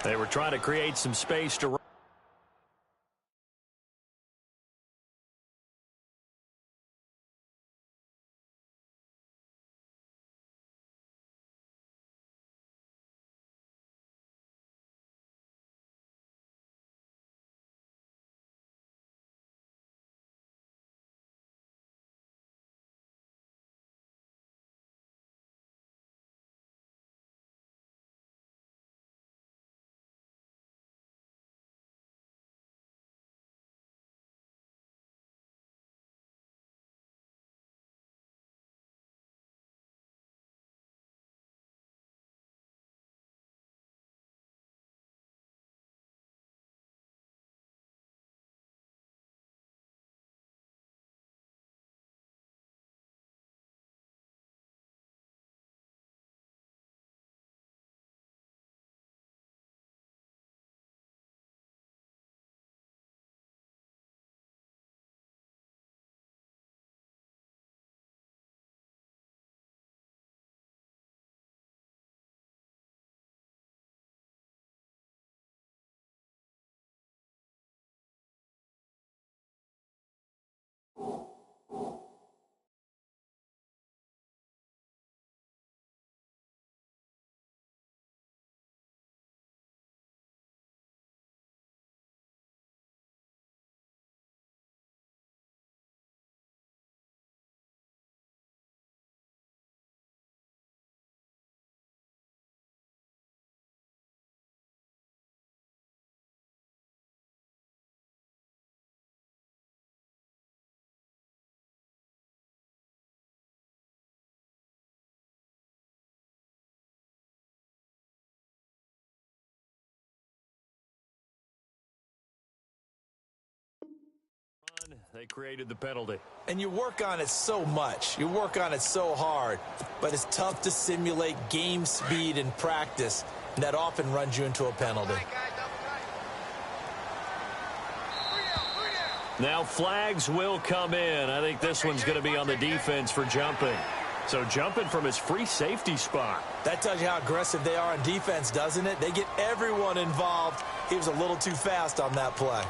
They were trying to create some space to run. They created the penalty. And you work on it so much. You work on it so hard. But it's tough to simulate game speed in practice. And that often runs you into a penalty. Now flags will come in. I think this one's going to be on the defense for jumping. So jumping from his free safety spot. That tells you how aggressive they are on defense, doesn't it? They get everyone involved. He was a little too fast on that play.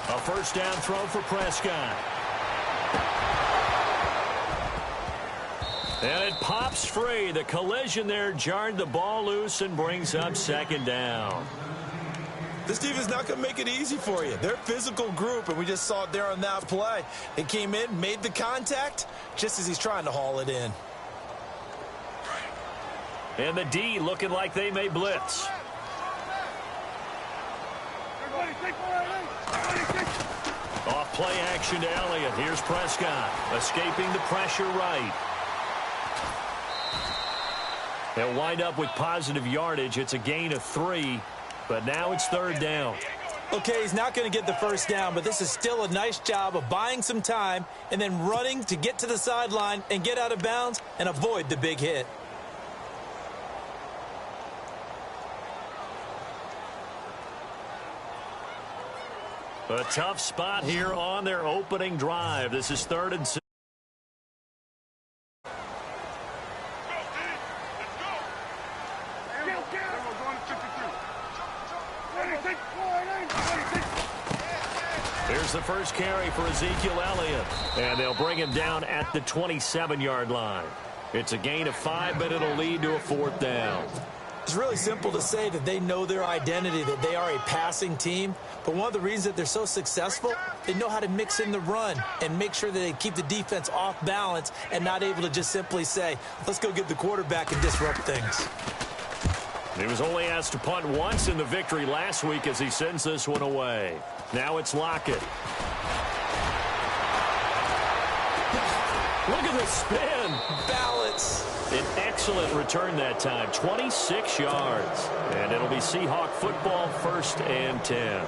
A first down throw for Prescott. And it pops free. The collision there jarred the ball loose and brings up second down. This defense is not going to make it easy for you. They're a physical group, and we just saw it there on that play. They came in, made the contact, just as he's trying to haul it in. And the D looking like they may blitz. Off play action to Elliott. Here's Prescott escaping the pressure right. They'll wind up with positive yardage. It's a gain of 3, but now it's third down. Okay, he's not going to get the first down, but this is still a nice job of buying some time and then running to get to the sideline and get out of bounds and avoid the big hit. A tough spot here on their opening drive. This is 3rd and 6. Here's the first carry for Ezekiel Elliott. And they'll bring him down at the 27-yard line. It's a gain of 5, but it'll lead to a 4th down. It's really simple to say that they know their identity, that they are a passing team. But one of the reasons that they're so successful, they know how to mix in the run and make sure that they keep the defense off balance and not able to just simply say, let's go get the quarterback and disrupt things. He was only asked to punt once in the victory last week as he sends this one away. Now it's Lockett. Look at the spin. Balance. An excellent return that time, 26 yards. And it'll be Seahawk football, 1st and 10.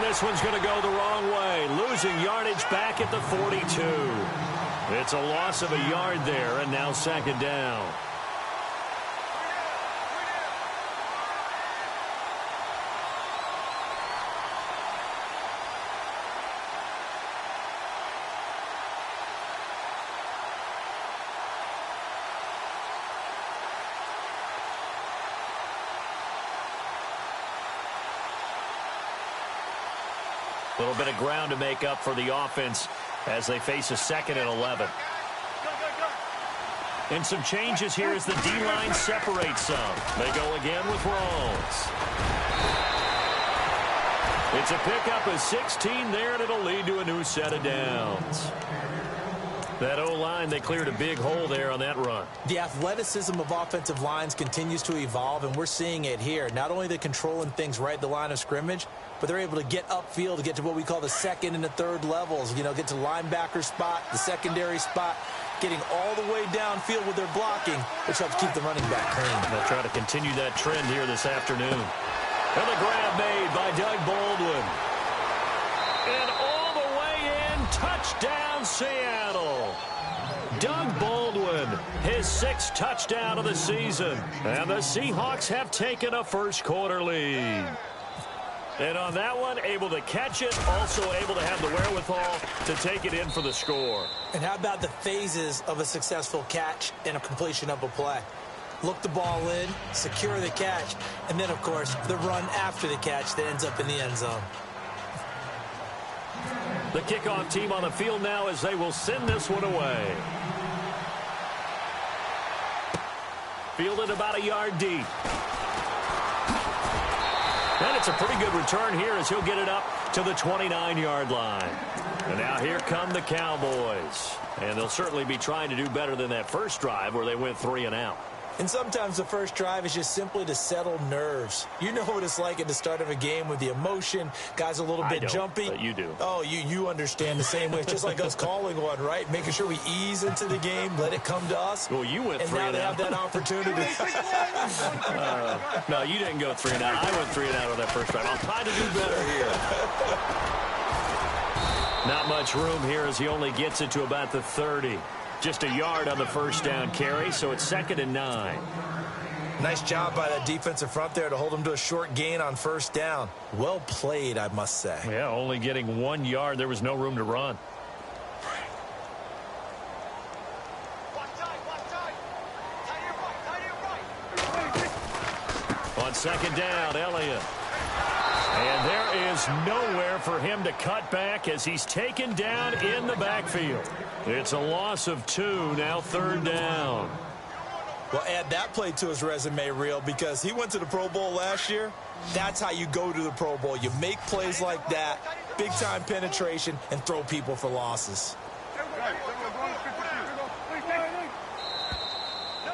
This one's going to go the wrong way, losing yardage back at the 42. It's a loss of a yard there, and now 2nd down. A little bit of ground to make up for the offense as they face a 2nd and 11. And some changes here as the D-line separates some. They go again with Rawls. It's a pickup of 16 there, and it'll lead to a new set of downs. That O-line, they cleared a big hole there on that run. The athleticism of offensive lines continues to evolve, and we're seeing it here. Not only they're controlling things right at the line of scrimmage, but they're able to get upfield to get to what we call the 2nd and the 3rd levels. You know, get to the linebacker spot, the secondary spot, getting all the way downfield with their blocking, which helps keep the running back clean. They'll try to continue that trend here this afternoon. And the grab made by Doug Baldwin. And all the way in, touchdown Seattle. Doug Baldwin, his 6th touchdown of the season. And the Seahawks have taken a first-quarter lead. And on that one, able to catch it, also able to have the wherewithal to take it in for the score. And how about the phases of a successful catch and a completion of a play? Look the ball in, secure the catch, and then, of course, the run after the catch that ends up in the end zone. The kickoff team on the field now as they will send this one away. Fielded about a yard deep. And it's a pretty good return here as he'll get it up to the 29-yard line. And now here come the Cowboys. And they'll certainly be trying to do better than that first drive where they went 3 and out. And sometimes the first drive is just simply to settle nerves. You know what it's like at the start of a game with the emotion. Guys a little bit jumpy. But you do. Oh, you understand the same way. It's just like us calling one, right? Making sure we ease into the game, let it come to us. Well, you went 3 and out. And now they have that opportunity. No, you didn't go 3 and out. I went 3 and out on that first drive. I'll try to do better here. Not much room here as he only gets it to about the 30. Just a yard on the first down carry, so it's 2nd and 9. Nice job by that defensive front there to hold them to a short gain on first down. Well played, I must say. Yeah, only getting 1 yard. There was no room to run. On 2nd down, Elliott. And there is nowhere for him to cut back as he's taken down in the backfield. It's a loss of 2, now 3rd down. Well, add that play to his resume reel because he went to the Pro Bowl last year. That's how you go to the Pro Bowl. You make plays like that, big-time penetration, and throw people for losses.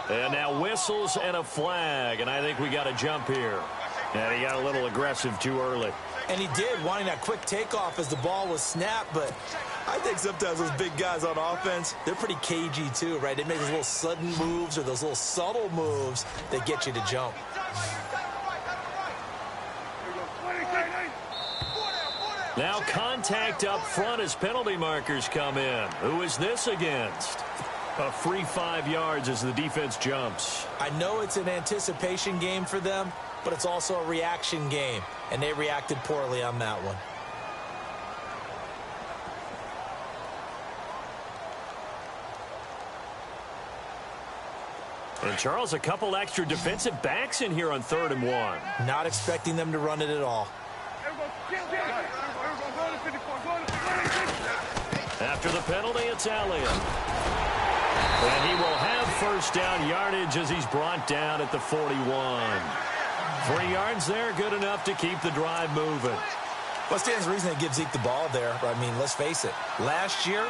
And now whistles and a flag, and I think we got a jump here. And he got a little aggressive too early. And he did, wanting that quick takeoff as the ball was snapped, but I think sometimes those big guys on offense, they're pretty cagey too, right? They make those little sudden moves or those little subtle moves that get you to jump. Now contact up front as penalty markers come in. Who is this against? A free 5 yards as the defense jumps. I know it's an anticipation game for them, but it's also a reaction game, and they reacted poorly on that one. And, Charles, a couple extra defensive backs in here on 3rd and 1. Not expecting them to run it at all. After the penalty, it's Elliott. And he will have first down yardage as he's brought down at the 41. 3 yards there, good enough to keep the drive moving. What stands to reason they give Zeke the ball there? I mean, let's face it. Last year,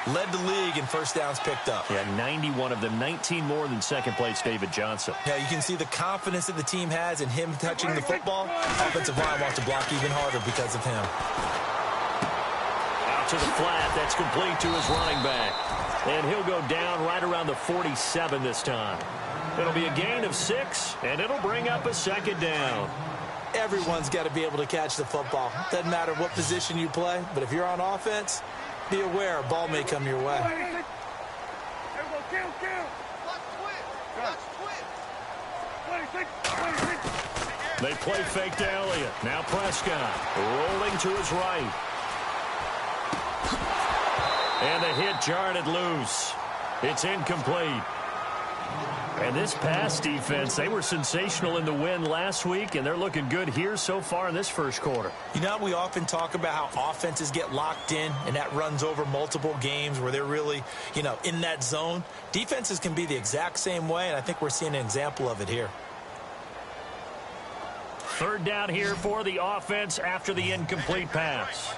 led the league in first downs picked up. Yeah, 91 of them, 19 more than second-place David Johnson. Yeah, you can see the confidence that the team has in him touching the football. Offensive line wants to block even harder because of him. Out to the flat. That's complete to his running back. And he'll go down right around the 47 this time. It'll be a gain of 6, and it'll bring up a second down. Everyone's got to be able to catch the football. Doesn't matter what position you play, but if you're on offense, be aware a ball may come your way. They play fake to Elliott. Now Prescott rolling to his right. And the hit jarred it loose. It's incomplete. And this pass defense, they were sensational in the win last week, and they're looking good here so far in this first quarter. You know, we often talk about how offenses get locked in, and that runs over multiple games where they're really, in that zone. Defenses can be the exact same way, and I think we're seeing an example of it here. 3rd down here for the offense after the incomplete pass.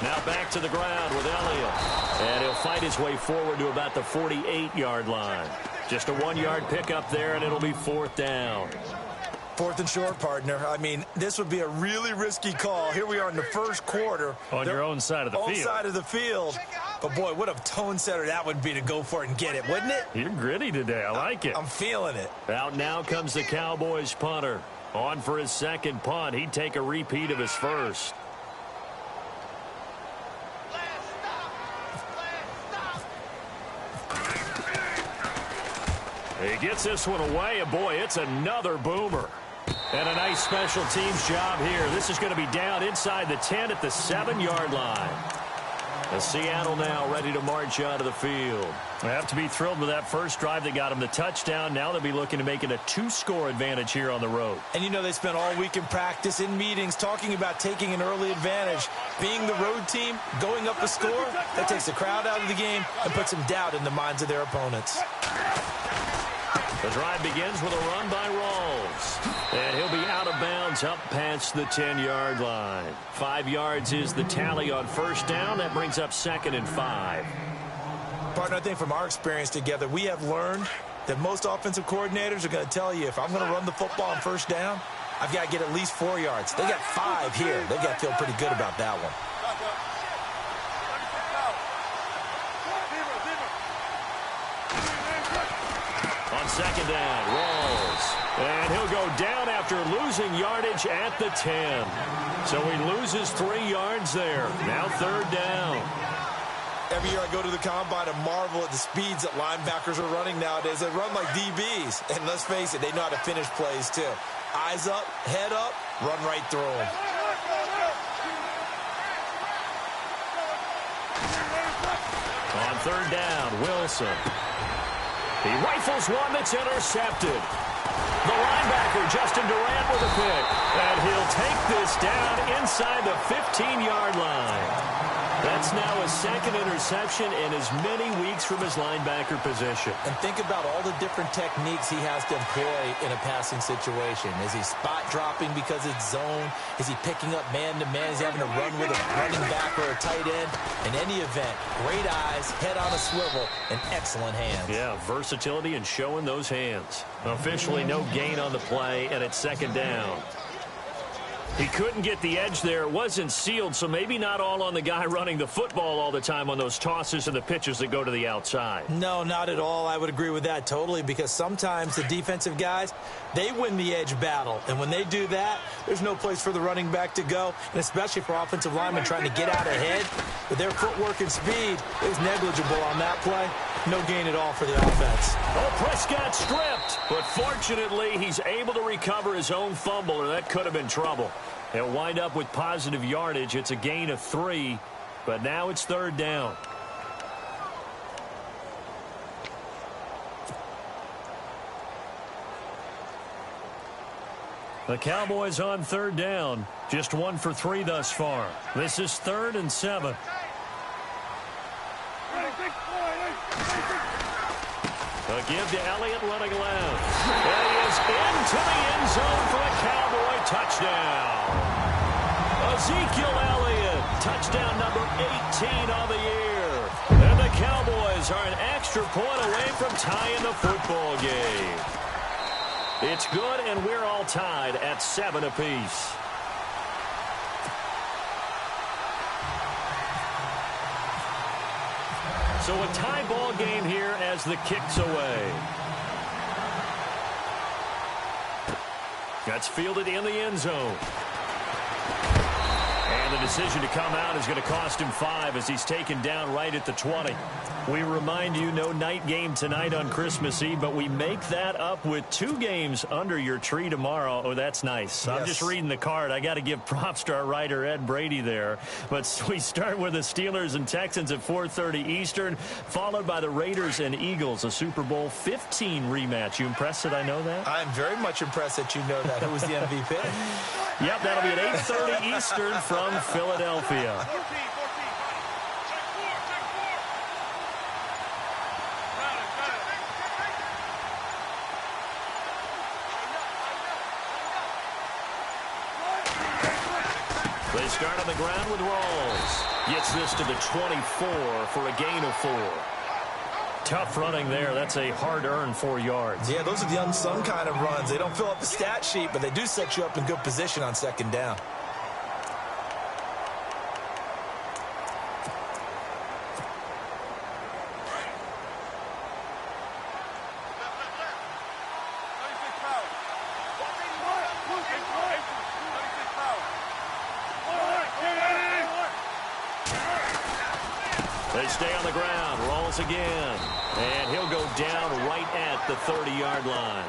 Now back to the ground with Elliott. And he'll fight his way forward to about the 48-yard line. Just a 1-yard pickup there, and it'll be 4th down. 4th and short, partner. I mean, this would be a really risky call. Here we are in the first quarter. On your own side of the field. Own side of the field. But, boy, what a tone setter that would be to go for it and get it, wouldn't it? You're gritty today. I like it. I'm feeling it. Out now comes the Cowboys punter. On for his second punt. He'd take a repeat of his first. He gets this one away, and boy, it's another boomer. And a nice special teams job here. This is going to be down inside the 10 at the 7-yard line. And Seattle now ready to march out of the field. They have to be thrilled with that first drive that got them the touchdown. Now they'll be looking to make it a 2-score advantage here on the road. And they spent all week in practice, in meetings, talking about taking an early advantage. Being the road team, going up a score, that takes the crowd out of the game and puts some doubt in the minds of their opponents. The drive begins with a run by Rawls. And he'll be out of bounds up past the 10-yard line. 5 yards is the tally on first down. That brings up 2nd and 5. Partner, I think from our experience together, we have learned that most offensive coordinators are going to tell you, if I'm going to run the football on first down, I've got to get at least 4 yards. They got 5 here. They've got to feel pretty good about that one. Second down, Rawls. And he'll go down after losing yardage at the 10. So he loses 3 yards there. Now 3rd down. Every year I go to the combine and marvel at the speeds that linebackers are running nowadays. They run like DBs. And let's face it, they know how to finish plays too. Eyes up, head up, run right through them. On 3rd down, Wilson. He rifles one that's intercepted. The linebacker, Justin Durant, with a pick. And he'll take this down inside the 15-yard line. That's now his 2nd interception in as many weeks from his linebacker position. And think about all the different techniques he has to employ in a passing situation. Is he spot dropping because it's zone? Is he picking up man-to-man? Is he having to run with a running back or a tight end? In any event, great eyes, head on a swivel, and excellent hands. Yeah, versatility and showing those hands. Officially no gain on the play, and it's 2nd down. He couldn't get the edge there. It wasn't sealed, so maybe not all on the guy running the football all the time on those tosses and the pitches that go to the outside. No, not at all. I would agree with that totally, because sometimes the defensive guys, they win the edge battle. And when they do that, there's no place for the running back to go, and especially for offensive linemen trying to get out ahead. With their footwork and speed, it was negligible on that play. No gain at all for the offense. Oh, Prescott stripped, but fortunately he's able to recover his own fumble, or that could have been trouble. They'll wind up with positive yardage. It's a gain of 3, but now it's 3rd down. The Cowboys on 3rd down. Just 1 for 3 thus far. This is 3rd and 7. A give to Elliott running left. And he is into the end zone for a Cowboy touchdown. Ezekiel Elliott, touchdown number 18 on the year. And the Cowboys are an extra point away from tying the football game. It's good, and we're all tied at 7 apiece. So a tie ball game here as the kick's away. That's fielded in the end zone. And the decision to come out is going to cost him 5 as he's taken down right at the 20. We remind you, no night game tonight on Christmas Eve, but we make that up with 2 games under your tree tomorrow. Oh, that's nice. Yes. I'm just reading the card. I got to give props to our writer, Ed Brady, there. But we start with the Steelers and Texans at 4:30 Eastern, followed by the Raiders and Eagles, a Super Bowl 15 rematch. You impressed that I know that? I'm very much impressed that you know that. Who was the MVP? Yep, that'll be at 8:30 Eastern from Philadelphia. They start on the ground with Rawls. Gets this to the 24 for a gain of 4. Tough running there. That's a hard-earned 4 yards. Yeah, those are the unsung kind of runs. They don't fill up the stat sheet, but they do set you up in good position on 2nd down. They stay on the ground. Rolls again. And he'll go down right at the 30-yard line.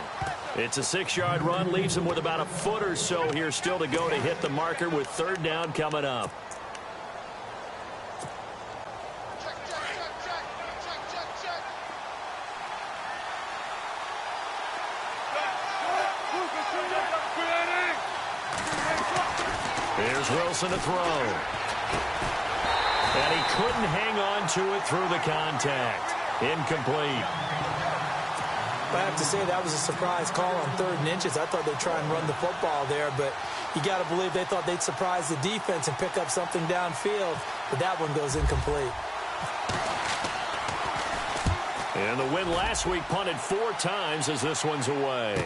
It's a 6-yard run. Leaves him with about a foot or so here still to go to hit the marker with 3rd down coming up. Here's Wilson to throw. And he couldn't hang on to it through the contact. Incomplete. I have to say that was a surprise call on 3rd and inches. I thought they'd try and run the football there, but you got to believe they thought they'd surprise the defense and pick up something downfield, but that one goes incomplete. And the win last week punted 4 times as this one's away.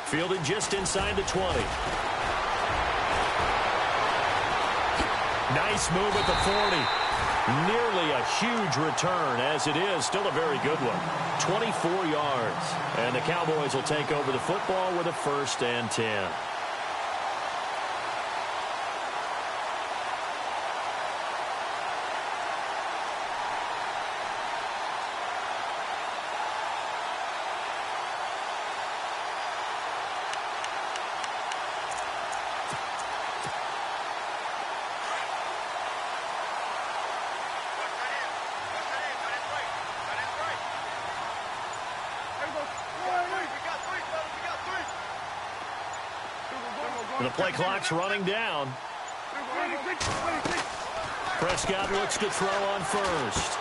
Fielded just inside the 20. Nice move at the 40. Nearly a huge return, as it is. Still a very good one. 24 yards. And the Cowboys will take over the football with a 1st and 10. The play clock's running down. Prescott looks to throw on 1st.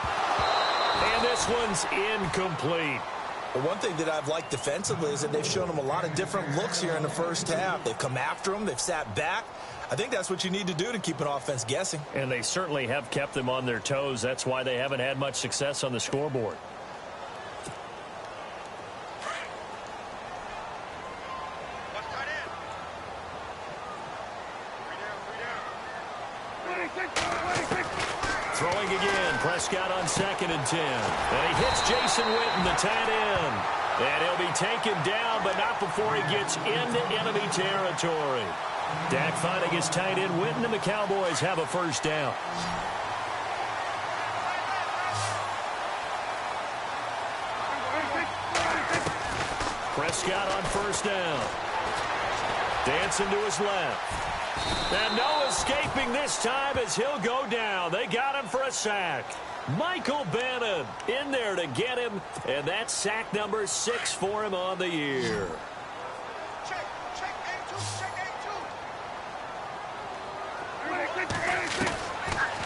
And this one's incomplete. Well, one thing that I've liked defensively is that they've shown them a lot of different looks here in the 1st half. They've come after them. They've sat back. I think that's what you need to do to keep an offense guessing. And they certainly have kept them on their toes. That's why they haven't had much success on the scoreboard. Throwing again. Prescott on 2nd and 10. And he hits Jason Witten, the tight end. And he'll be taken down, but not before he gets into enemy territory. Dak finding his tight end Witten, and the Cowboys have a first down. Prescott on 1st down. Dancing to his left. And no escaping this time as he'll go down. They got him for a sack. Michael Bannon in there to get him, and that's sack number 6 for him on the year.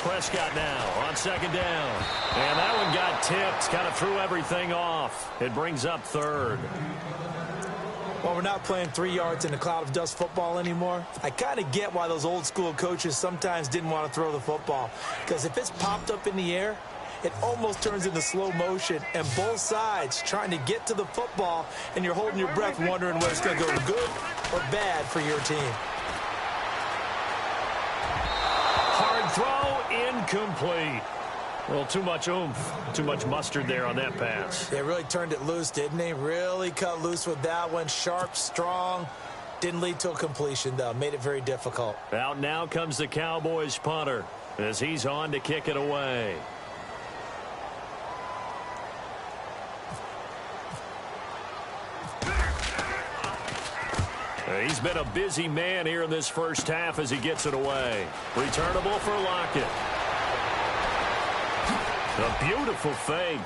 Prescott now on 2nd down. And that one got tipped, kind of threw everything off. It brings up 3rd. Well, we're not playing 3 yards in a cloud of dust football anymore. I kind of get why those old school coaches sometimes didn't want to throw the football. Because if it's popped up in the air, it almost turns into slow motion. And both sides trying to get to the football, and you're holding your breath wondering whether it's going to go good or bad for your team. Hard throw, incomplete. Well, too much oomph, too much mustard there on that pass. They really turned it loose, didn't they? Really cut loose with that one. Sharp, strong. Didn't lead to a completion, though. Made it very difficult. Out now comes the Cowboys punter as he's on to kick it away. He's been a busy man here in this first half as he gets it away. Returnable for Lockett. A beautiful fake.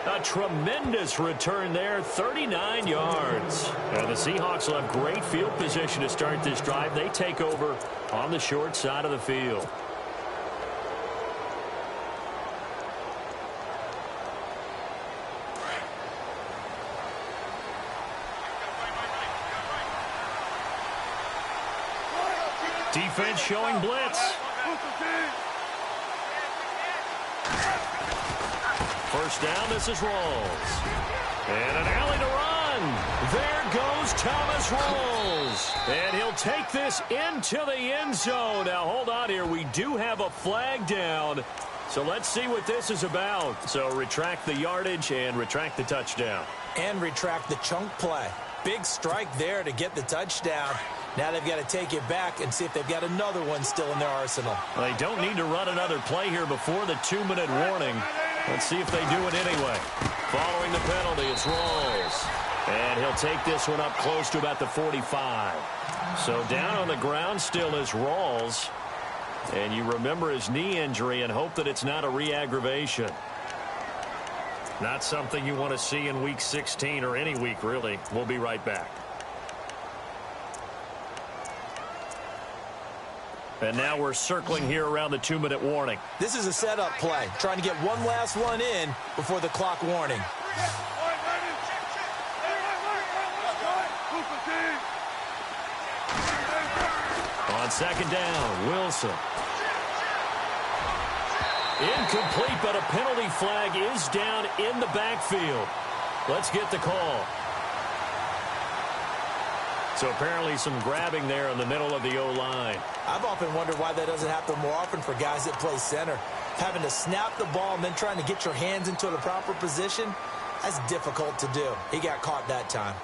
A tremendous return there, 39 yards. And the Seahawks will have great field position to start this drive. They take over on the short side of the field. Defense showing blitz. First down, this is Rawls. And an alley to run. There goes Thomas Rawls. And he'll take this into the end zone. Now, hold on here. We do have a flag down. So let's see what this is about. So retract the yardage and retract the touchdown. And retract the chunk play. Big strike there to get the touchdown. Now they've got to take it back and see if they've got another one still in their arsenal. They don't need to run another play here before the 2-minute warning. Let's see if they do it anyway. Following the penalty, it's Rawls. And he'll take this one up close to about the 45. So down on the ground still is Rawls. And you remember his knee injury and hope that it's not a re-aggravation. Not something you want to see in Week 16 or any week, really. We'll be right back. And now we're circling here around the 2-minute warning. This is a setup play, trying to get one last one in before the clock warning. On 2nd down, Wilson. Incomplete, but a penalty flag is down in the backfield. Let's get the call. So apparently some grabbing there in the middle of the O-line. I've often wondered why that doesn't happen more often for guys that play center. Having to snap the ball and then trying to get your hands into the proper position, that's difficult to do. He got caught that time.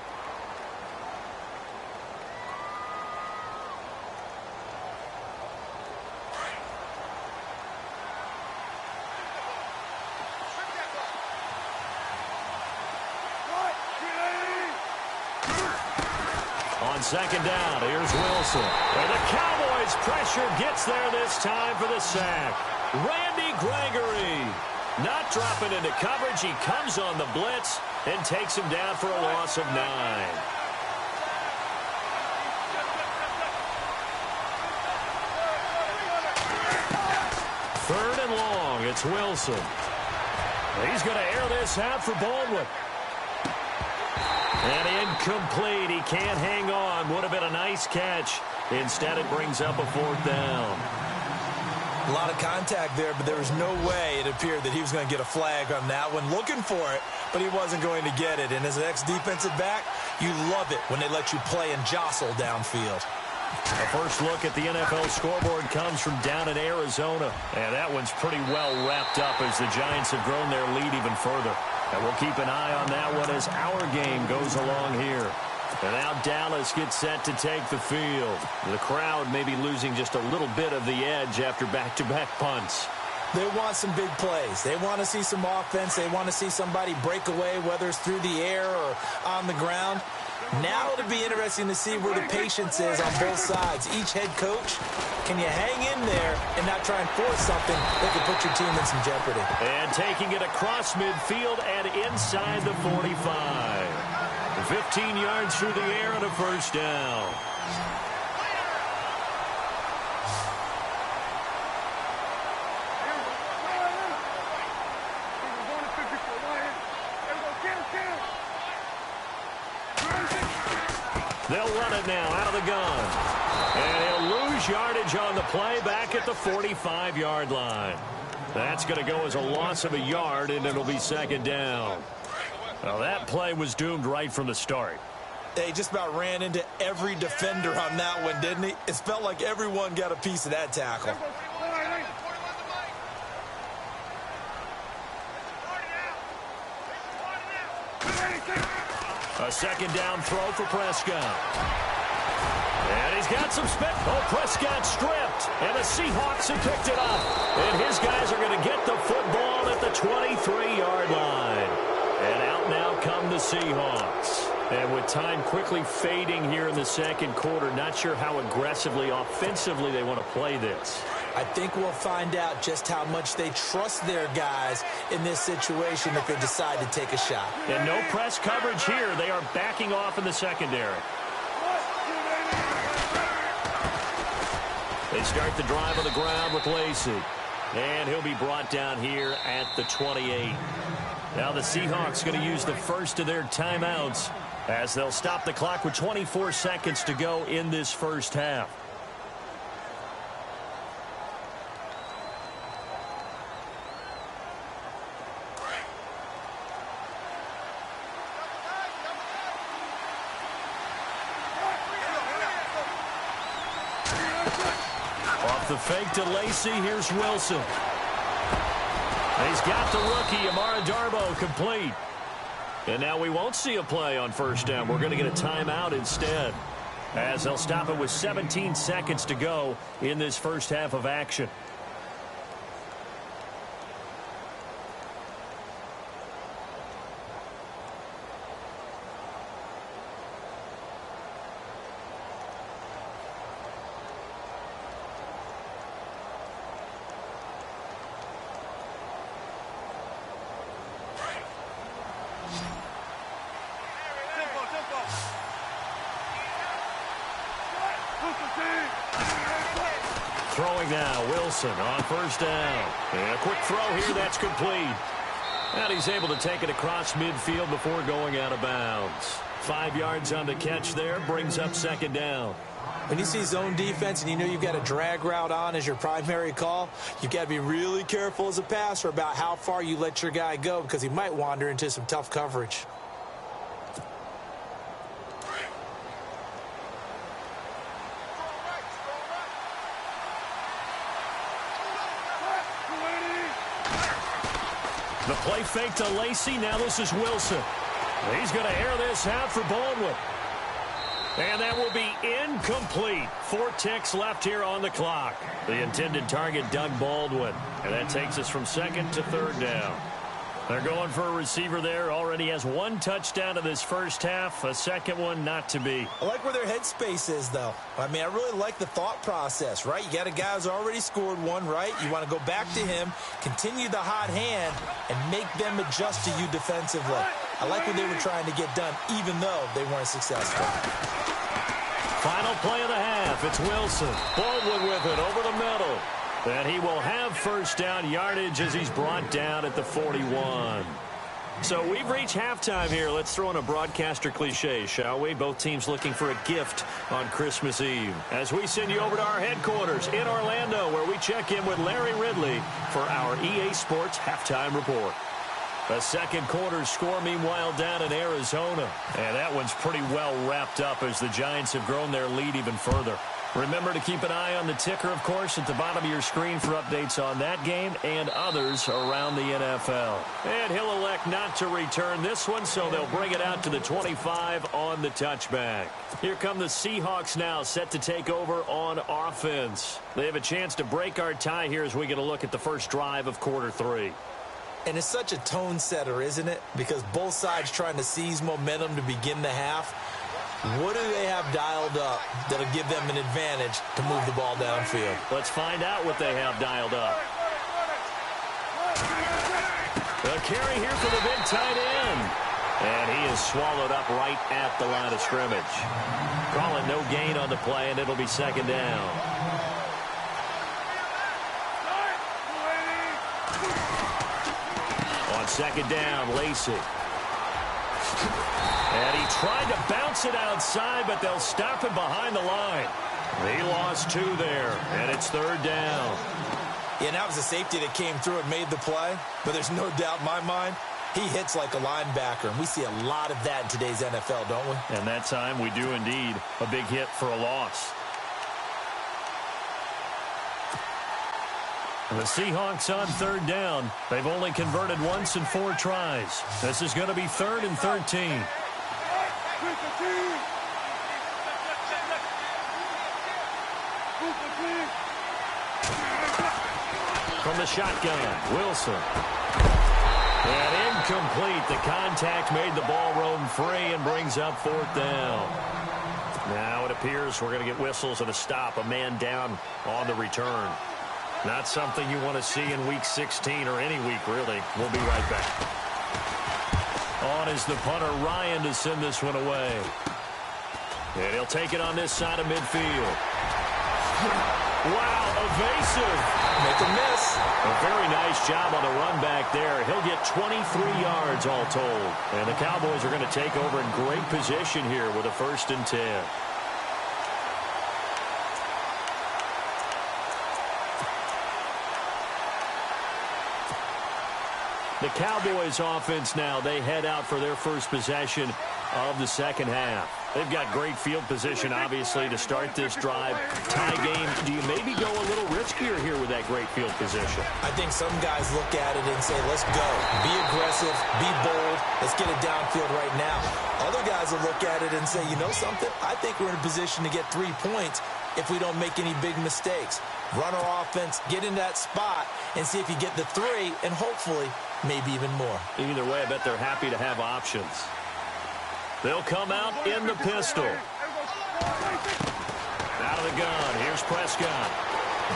On 2nd down, here's Wilson. And the Cowboys pressure gets there this time for the sack. Randy Gregory not dropping into coverage. He comes on the blitz and takes him down for a loss of 9. Third and long, it's Wilson. He's going to air this out for Baldwin. And incomplete. He can't hang on. Would have been a nice catch. Instead, it brings up a 4th down. A lot of contact there, but there was no way it appeared that he was going to get a flag on that one. Looking for it, but he wasn't going to get it. And as an ex-defensive back, you love it when they let you play and jostle downfield. A first look at the NFL scoreboard comes from down in Arizona. And that one's pretty well wrapped up as the Giants have grown their lead even further. And we'll keep an eye on that one as our game goes along here. And now Dallas gets set to take the field. The crowd may be losing just a little bit of the edge after back-to-back punts. They want some big plays. They want to see some offense. They want to see somebody break away, whether it's through the air or on the ground. Now it'll be interesting to see where the patience is on both sides. Each head coach, can you hang in there and not try and force something that could put your team in some jeopardy? And taking it across midfield and inside the 45. 15 yards through the air and a first down. They'll run it now out of the gun. And he'll lose yardage on the play back at the 45-yard line. That's going to go as a loss of a yard, and it'll be second down. Well, that play was doomed right from the start. They just about ran into every defender on that one, didn't he? It felt like everyone got a piece of that tackle. A second down throw for Prescott. And he's got some spit. Oh, Prescott stripped. And the Seahawks have picked it up. And his guys are going to get the football at the 23-yard line. And out now come the Seahawks. And with time quickly fading here in the second quarter, not sure how aggressively, offensively they want to play this. I think we'll find out just how much they trust their guys in this situation if they decide to take a shot. And no press coverage here. They are backing off in the secondary. They start the drive on the ground with Lacy. And he'll be brought down here at the 28. Now the Seahawks going to use the first of their timeouts as they'll stop the clock with 24 seconds to go in this first half. Off the fake to Lacy, here's Wilson. He's got the rookie, Amara Darboh, complete. And now we won't see a play on first down. We're going to get a timeout instead, as they'll stop it with 17 seconds to go in this first half of action. Throwing now, Wilson on first down. And a quick throw here, that's complete. And he's able to take it across midfield before going out of bounds. 5 yards on the catch there, brings up second down. When you see zone defense and you know you've got a drag route on as your primary call, you've got to be really careful as a passer about how far you let your guy go because he might wander into some tough coverage. The play fake to Lacy. Now this is Wilson. He's going to air this out for Baldwin. And that will be incomplete. 4 ticks left here on the clock. The intended target, Doug Baldwin. And that takes us from second to third down. They're going for a receiver there. Already has 1 touchdown in this first half. A second one not to be. I like where their headspace is, though. I mean, I really like the thought process, right? You got a guy who's already scored 1, right? You want to go back to him, continue the hot hand, and make them adjust to you defensively. I like what they were trying to get done, even though they weren't successful. Final play of the half. It's Wilson. Baldwin with it over the middle. And he will have first down yardage as he's brought down at the 41. So we've reached halftime here. Let's throw in a broadcaster cliche, shall we? Both teams looking for a gift on Christmas Eve. As we send you over to our headquarters in Orlando, where we check in with Larry Ridley for our EA Sports Halftime Report. A second quarter score, meanwhile, down in Arizona. And that one's pretty well wrapped up as the Giants have grown their lead even further. Remember to keep an eye on the ticker, of course, at the bottom of your screen for updates on that game and others around the NFL. And he'll elect not to return this one, so they'll bring it out to the 25 on the touchback. Here come the Seahawks now, set to take over on offense. They have a chance to break our tie here as we get a look at the first drive of quarter 3. And it's such a tone setter, isn't it? Because both sides trying to seize momentum to begin the half. What do they have dialed up that'll give them an advantage to move the ball downfield? Let's find out what they have dialed up. A carry here for the big tight end. And he is swallowed up right at the line of scrimmage. Call it no gain on the play, and it'll be second down. On second down, Lacey. And he tried to bounce it outside, but they'll stop him behind the line. He lost 2 there, and it's third down. Yeah, and that was a safety that came through and made the play. But there's no doubt in my mind, he hits like a linebacker. And we see a lot of that in today's NFL, don't we? And that time we do indeed. A big hit for a loss. The Seahawks on third down. They've only converted once in 4 tries. This is going to be 3rd and 13. From the shotgun, Wilson. And incomplete. The contact made the ball roam free and brings up 4th down. Now it appears we're going to get whistles and a stop. A man down on the return. Not something you want to see in Week 16 or any week, really. We'll be right back. On is the punter, Ryan, to send this one away. And he'll take it on this side of midfield. Wow, evasive. Make a miss. A very nice job on the run back there. He'll get 23 yards all told. And the Cowboys are going to take over in great position here with a 1st and 10. The Cowboys offense now, they head out for their first possession of the second half. They've got great field position, obviously, to start this drive. Tie game, do you maybe go a little riskier here with that great field position? I think some guys look at it and say, let's go. Be aggressive, be bold, let's get it downfield right now. Other guys will look at it and say, you know something? I think we're in a position to get 3 points if we don't make any big mistakes. Run our offense, get in that spot, and see if you get the 3, and hopefully maybe even more. Either way, I bet they're happy to have options. They'll come out in the pistol. Out of the gun. Here's Prescott.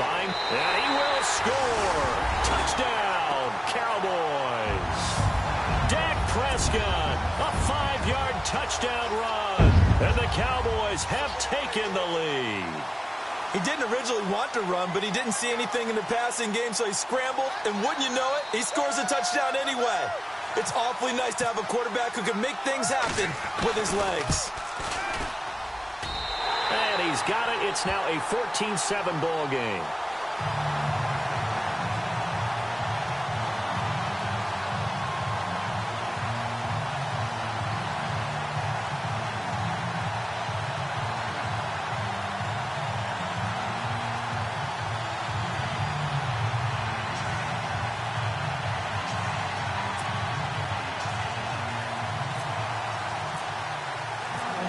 Buying, and he will score. Touchdown, Cowboys. Dak Prescott, a 5-yard touchdown run. And the Cowboys have taken the lead. He didn't originally want to run, but he didn't see anything in the passing game, so he scrambled, and wouldn't you know it, he scores a touchdown anyway. It's awfully nice to have a quarterback who can make things happen with his legs. And he's got it. It's now a 14-7 ball game.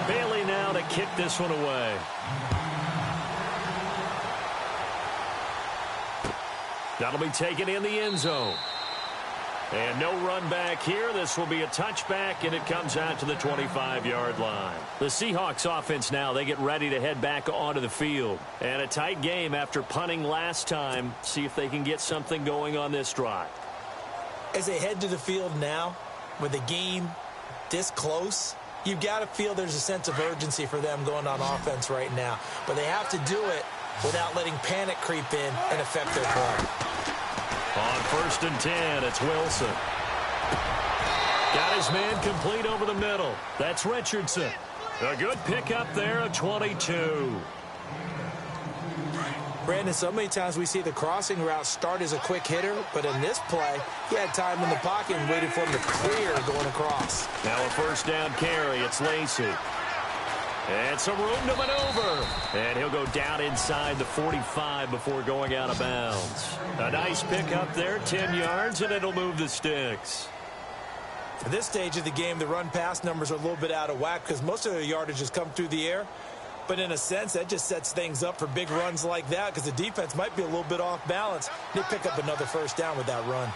Bailey now to kick this one away. That'll be taken in the end zone. And no run back here. This will be a touchback, and it comes out to the 25-yard line. The Seahawks offense now, they get ready to head back onto the field. And a tight game after punting last time. See if they can get something going on this drive. As they head to the field now, with the game this close, you've got to feel there's a sense of urgency for them going on offense right now. But they have to do it without letting panic creep in and affect their play. On 1st and 10, it's Wilson. Got his man complete over the middle. That's Richardson. A good pickup there, a 22. Brandon, so many times we see the crossing route start as a quick hitter, but in this play, he had time in the pocket and waited for him to clear going across. Now a 1st down carry. It's Lacey. And some room to maneuver. And he'll go down inside the 45 before going out of bounds. A nice pickup there, 10 yards, and it'll move the sticks. At this stage of the game, the run-pass numbers are a little bit out of whack because most of their yardage has come through the air. But in a sense, that just sets things up for big runs like that because the defense might be a little bit off balance. They pick up another first down with that run.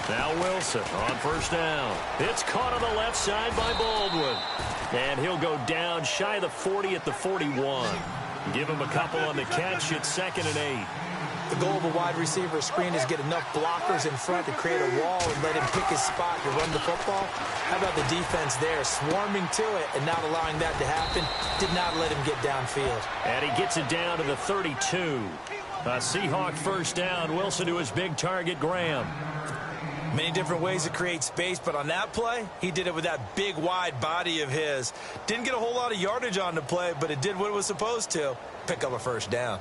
Now Wilson on first down. It's caught on the left side by Baldwin. And he'll go down shy of the 40 at the 41. Give him a couple on the catch. It's 2nd and 8. The goal of a wide receiver screen is get enough blockers in front to create a wall and let him pick his spot to run the football. How about the defense there, swarming to it and not allowing that to happen? Did not let him get downfield. And he gets it down to the 32. A Seahawk first down. Wilson to his big target, Graham. Many different ways to create space, but on that play, he did it with that big, wide body of his. Didn't get a whole lot of yardage on the play, but it did what it was supposed to. Pick up a first down.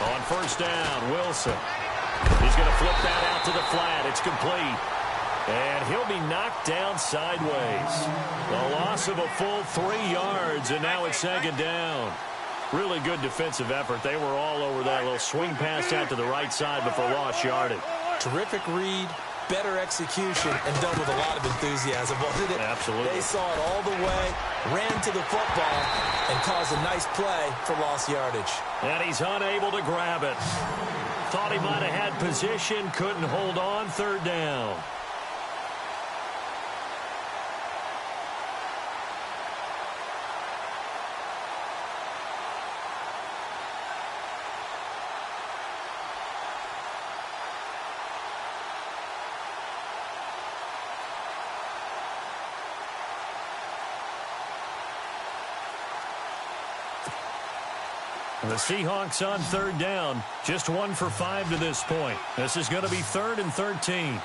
On first down, Wilson. He's going to flip that out to the flat. It's complete. And he'll be knocked down sideways. A loss of a full 3 yards, and now it's 2nd down. Really good defensive effort. They were all over that little swing pass out to the right side before lost yardage. Terrific read, better execution, and done with a lot of enthusiasm, wasn't it? Absolutely. They saw it all the way, ran to the football, and caused a nice play for lost yardage. And he's unable to grab it. Thought he might have had position, couldn't hold on, 3rd down. The Seahawks on 3rd down. Just 1 for 5 to this point. This is going to be 3rd and 13.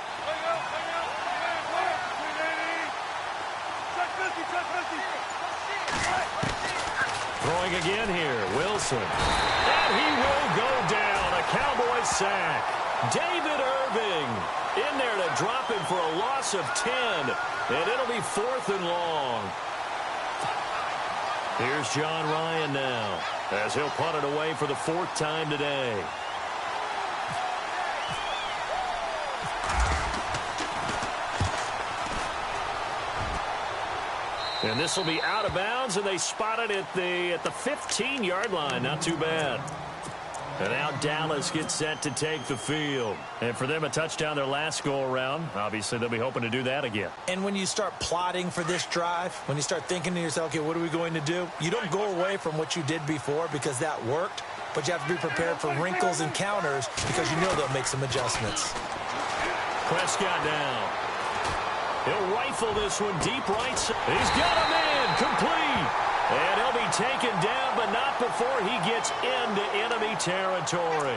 Throwing again here, Wilson. And he will go down. A Cowboys sack. David Irving in there to drop him for a loss of 10. And it'll be 4th and long. Here's John Ryan now, as he'll punt it away for the 4th time today. And this will be out of bounds, and they spot it at the 15-yard line. Not too bad. And now Dallas gets set to take the field. And for them, a touchdown their last go-around. Obviously, they'll be hoping to do that again. And when you start plotting for this drive, when you start thinking to yourself, okay, what are we going to do? You don't go away from what you did before because that worked, but you have to be prepared for wrinkles and counters because you know they'll make some adjustments. Prescott down. He'll rifle this one deep right side. He's got him in. Complete. And he'll be taken down, but not before he gets into enemy territory.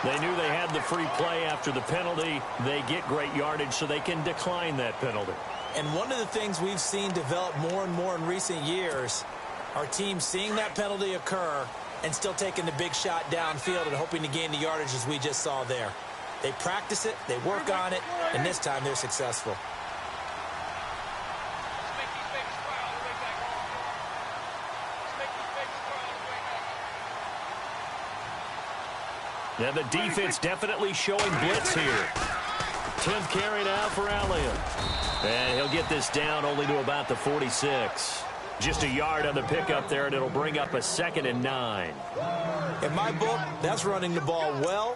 They knew they had the free play after the penalty. They get great yardage, so they can decline that penalty. And one of the things we've seen develop more and more in recent years, our team seeing that penalty occur and still taking the big shot downfield and hoping to gain the yardage as we just saw there. They practice it, they work on it, and this time they're successful. Now the defense definitely showing blitz here. 10th carry now for Elliott. And he'll get this down only to about the 46. Just a yard on the pickup there, and it'll bring up a 2nd and 9. In my book, that's running the ball well,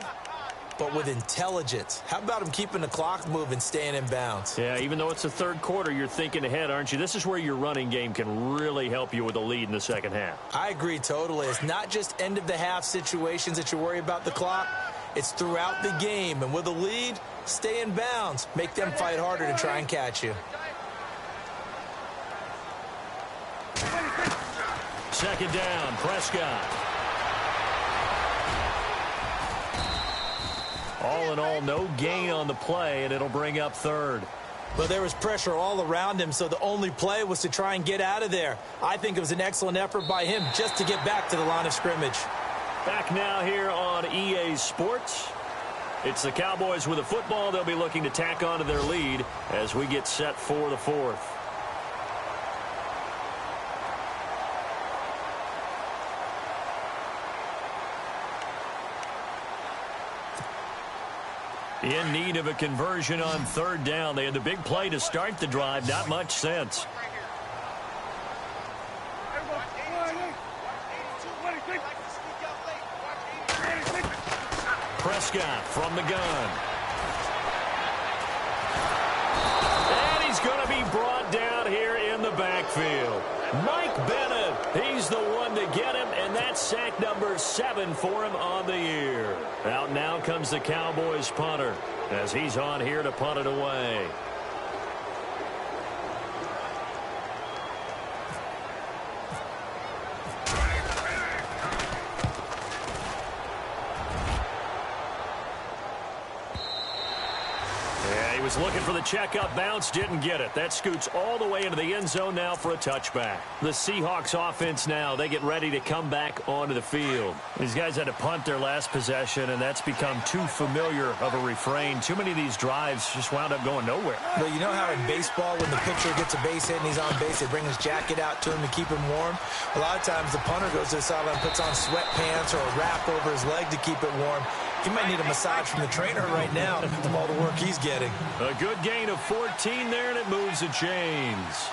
but with intelligence. How about him keeping the clock moving, staying in bounds? Yeah, even though it's the 3rd quarter, you're thinking ahead, aren't you? This is where your running game can really help you with a lead in the 2nd half. I agree totally. It's not just end-of-the-half situations that you worry about the clock. It's throughout the game. And with a lead, stay in bounds. Make them fight harder to try and catch you. 2nd down, Prescott. All in all, no gain on the play, and it'll bring up 3rd. Well, there was pressure all around him, so the only play was to try and get out of there. I think it was an excellent effort by him just to get back to the line of scrimmage. Back now here on EA Sports. It's the Cowboys with a football. They'll be looking to tack on to their lead as we get set for the fourth. In need of a conversion on third down. They had the big play to start the drive. Not much sense. Prescott from the gun. And he's going to be brought down here in the backfield. Mike Bennett, he's the one to get him, and that's sack number 7 for him on the year. Out now comes the Cowboys punter as he's on here to punt it away. Looking for the checkup bounce, didn't get it. That scoots all the way into the end zone now for a touchback. The Seahawks offense now, they get ready to come back onto the field. These guys had to punt their last possession, and that's become too familiar of a refrain. Too many of these drives just wound up going nowhere. Well, you know how in baseball when the pitcher gets a base hit and he's on base, they bring his jacket out to him to keep him warm? A lot of times the punter goes to the sideline and puts on sweatpants or a wrap over his leg to keep it warm. He might need a massage from the trainer right now from all the work he's getting. A good gain of 14 there, and it moves the chains.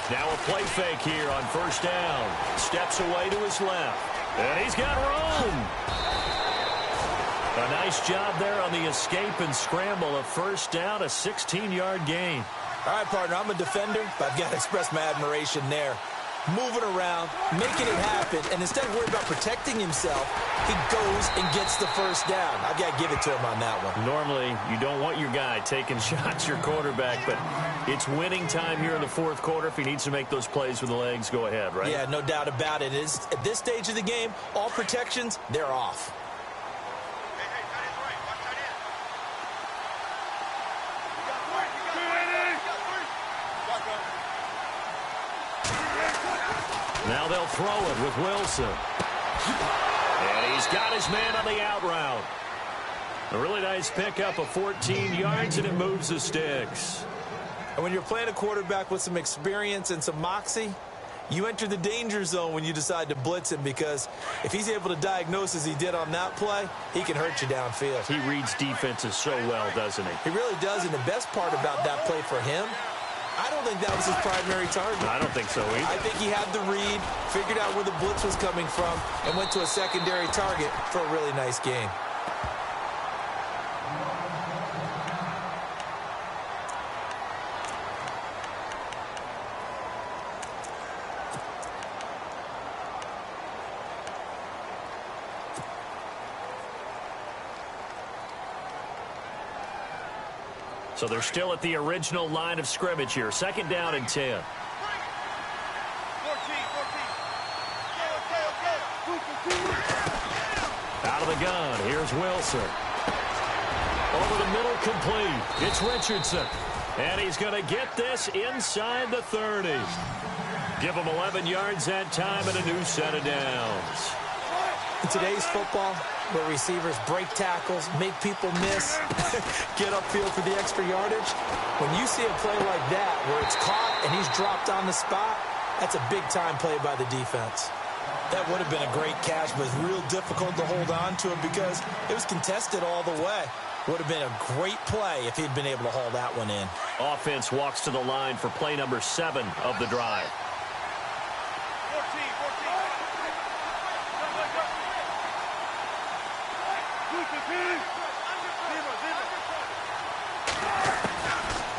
Now a play fake here on first down. Steps away to his left. And he's got room. A nice job there on the escape and scramble. A first down, a 16-yard gain. All right, partner, I'm a defender, but I've got to express my admiration there. Moving around, making it happen, and instead of worrying about protecting himself, he goes and gets the first down. I've got to give it to him on that one. Normally, you don't want your guy taking shots, your quarterback, but it's winning time here in the fourth quarter. If he needs to make those plays with the legs, go ahead, right? Yeah, no doubt about it. At this stage of the game, all protections, they're off. Now they'll throw it with Wilson. And he's got his man on the out route. A really nice pickup of 14 yards, and it moves the sticks. And when you're playing a quarterback with some experience and some moxie, you enter the danger zone when you decide to blitz him, because if he's able to diagnose as he did on that play, he can hurt you downfield. He reads defenses so well, doesn't he? He really does, and the best part about that play for him, I don't think that was his primary target. I don't think so either. I think he had the read, figured out where the blitz was coming from, and went to a secondary target for a really nice gain. So they're still at the original line of scrimmage here. Second down and 10. Out of the gun, here's Wilson. Over the middle, complete. It's Richardson. And he's going to get this inside the 30. Give him 11 yards that time and a new set of downs. In today's football, where receivers break tackles, make people miss, get upfield for the extra yardage, when you see a play like that where it's caught and he's dropped on the spot, that's a big-time play by the defense. That would have been a great catch, but it's real difficult to hold on to it because it was contested all the way. Would have been a great play if he'd been able to haul that one in. Offense walks to the line for play number 7 of the drive.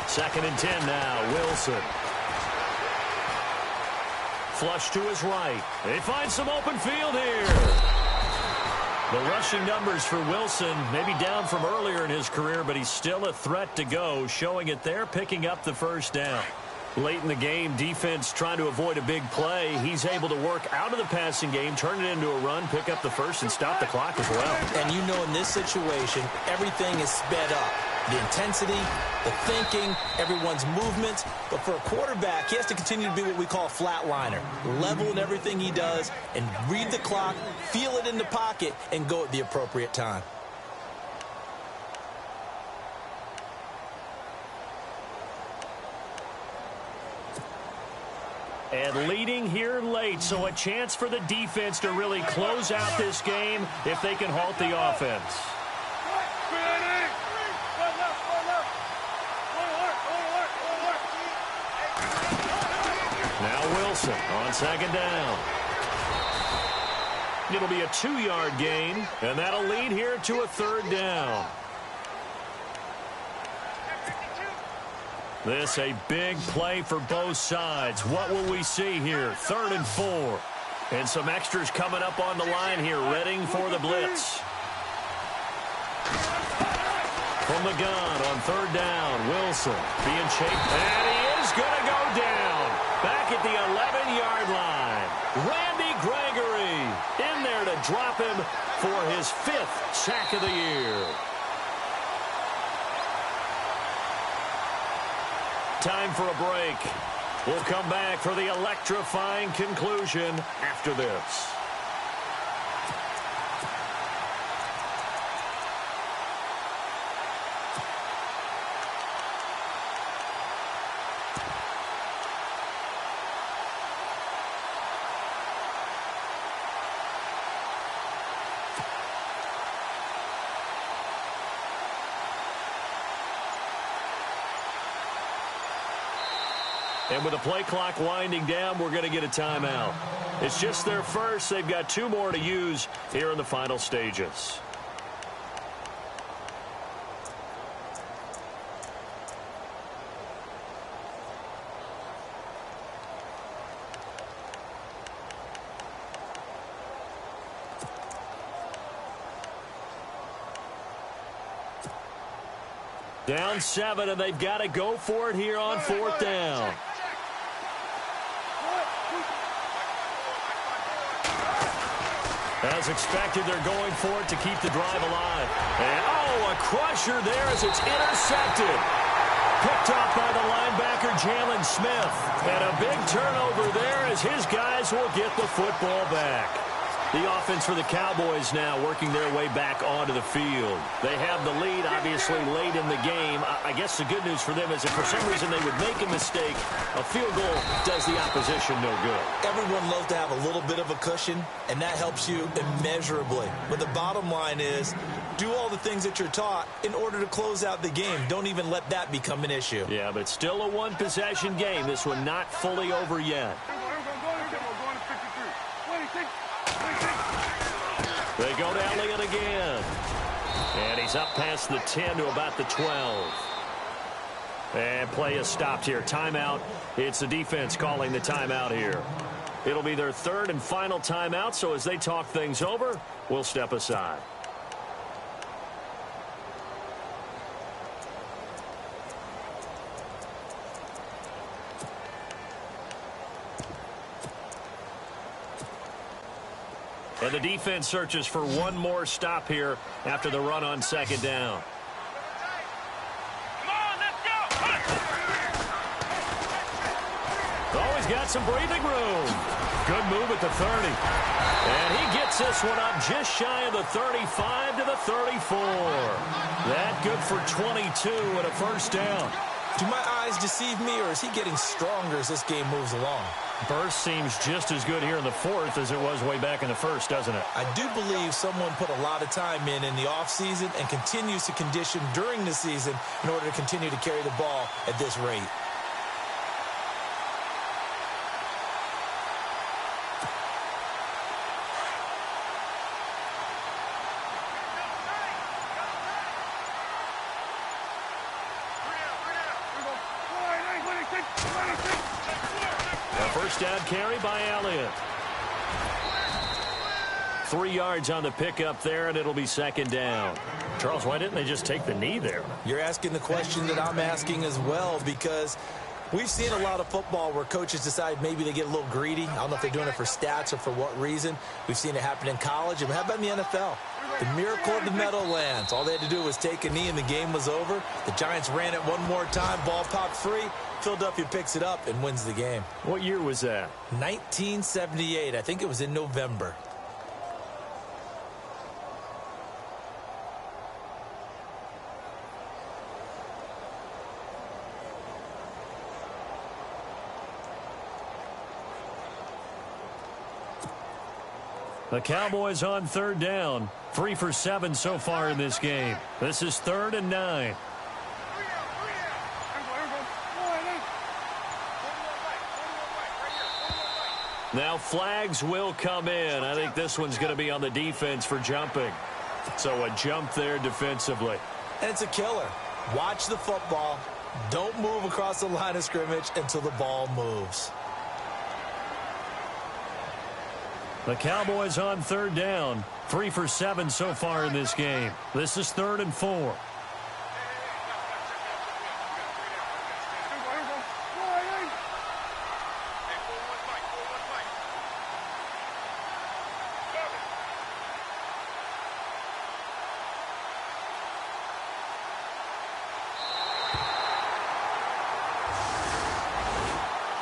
Second and 10 now, Wilson. Flush to his right. They find some open field here. The rushing numbers for Wilson maybe down from earlier in his career, but he's still a threat to go, showing it there, picking up the first down. Late in the game, defense trying to avoid a big play. He's able to work out of the passing game, turn it into a run, pick up the first, and stop the clock as well. And you know in this situation, everything is sped up. The intensity, the thinking, everyone's movements. But for a quarterback, he has to continue to be what we call a flatliner. Level in everything he does and read the clock, feel it in the pocket, and go at the appropriate time. And leading here late, so a chance for the defense to really close out this game if they can halt the offense. Now Wilson on second down. It'll be a 2-yard gain, and that'll lead here to a third down. This a big play for both sides. What will we see here? 3rd and 4. And some extras coming up on the line here, readying for the blitz. From the gun on 3rd down, Wilson being chased. And he is going to go down. Back at the 11-yard line. Randy Gregory in there to drop him for his 5th sack of the year. Time for a break. We'll come back for the electrifying conclusion after this. And with the play clock winding down, we're going to get a timeout. It's just their first. They've got 2 more to use here in the final stages. Down 7, and they've got to go for it here on 4th down. As expected, they're going for it to keep the drive alive. And, oh, a crusher there as it's intercepted. Picked off by the linebacker, Jalen Smith. And a big turnover there as his guys will get the football back. The offense for the Cowboys now working their way back onto the field. They have the lead, obviously, late in the game. I guess the good news for them is if for some reason they would make a mistake, a field goal does the opposition no good. Everyone loves to have a little bit of a cushion, and that helps you immeasurably. But the bottom line is, do all the things that you're taught in order to close out the game. Don't even let that become an issue. Yeah, but it's still a one-possession game. This one not fully over yet. They go to Elliott again. And he's up past the 10 to about the 12. And play is stopped here. Timeout. It's the defense calling the timeout here. It'll be their 3rd and final timeout, so as they talk things over, we'll step aside. And the defense searches for one more stop here after the run on 2nd down. Come on, let's go! Oh, he's got some breathing room. Good move at the 30. And he gets this one up just shy of the 35 to the 34. That good for 22 and a first down. Do my eyes deceive me, or is he getting stronger as this game moves along? Burst seems just as good here in the 4th as it was way back in the 1st, doesn't it? I do believe someone put a lot of time in the offseason and continues to condition during the season in order to continue to carry the ball at this rate. First down carry by Elliott. 3 yards on the pickup there, and it'll be 2nd down. Charles, why didn't they just take the knee there? You're asking the question that I'm asking as well, because We've seen a lot of football where coaches decide maybe they get a little greedy. I don't know if they're doing it for stats or for what reason. We've seen it happen in college. And how about in the NFL? The miracle of the Meadowlands. All they had to do was take a knee and the game was over. The Giants ran it one more time. Ball popped free. Philadelphia picks it up and wins the game. What year was that? 1978. I think it was in November. The Cowboys on third down. 3 for 7 so far in this game. This is 3rd and 9. Now flags will come in. I think this one's going to be on the defense for jumping. So a jump there defensively. And it's a killer. Watch the football. Don't move across the line of scrimmage until the ball moves. The Cowboys on third down. 3 for 7 so far in this game. This is 3rd and 4.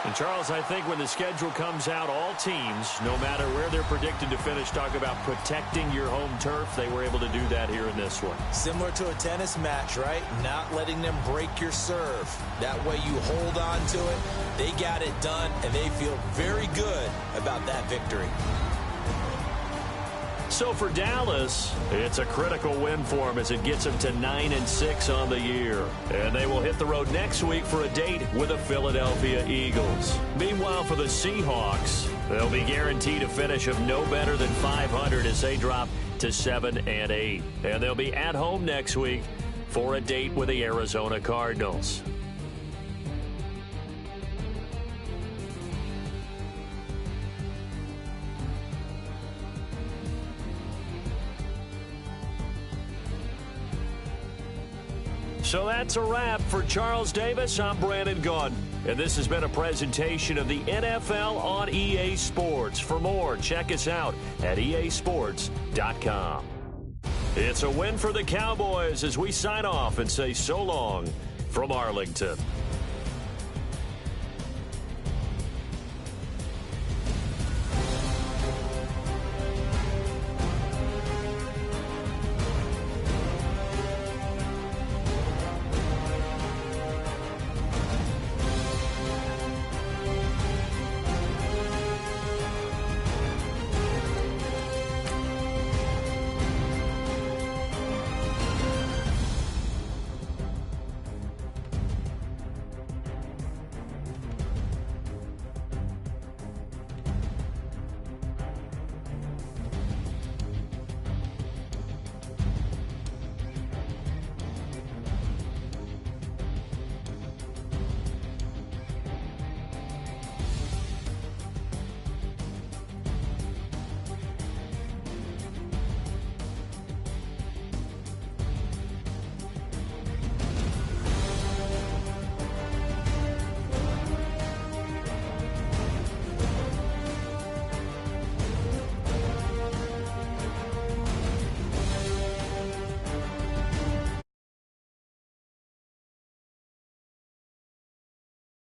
And Charles, I think when the schedule comes out, all teams, no matter where they're predicted to finish, talk about protecting your home turf. They were able to do that here in this one. Similar to a tennis match, right? Not letting them break your serve. That way you hold on to it. They got it done, and they feel very good about that victory. So for Dallas, it's a critical win for them as it gets them to 9-6 on the year. And they will hit the road next week for a date with the Philadelphia Eagles. Meanwhile, for the Seahawks, they'll be guaranteed a finish of no better than 500 as they drop to 7-8. And they'll be at home next week for a date with the Arizona Cardinals. So that's a wrap. For Charles Davis, I'm Brandon Gaudin. And this has been a presentation of the NFL on EA Sports. For more, check us out at easports.com. It's a win for the Cowboys as we sign off and say so long from Arlington.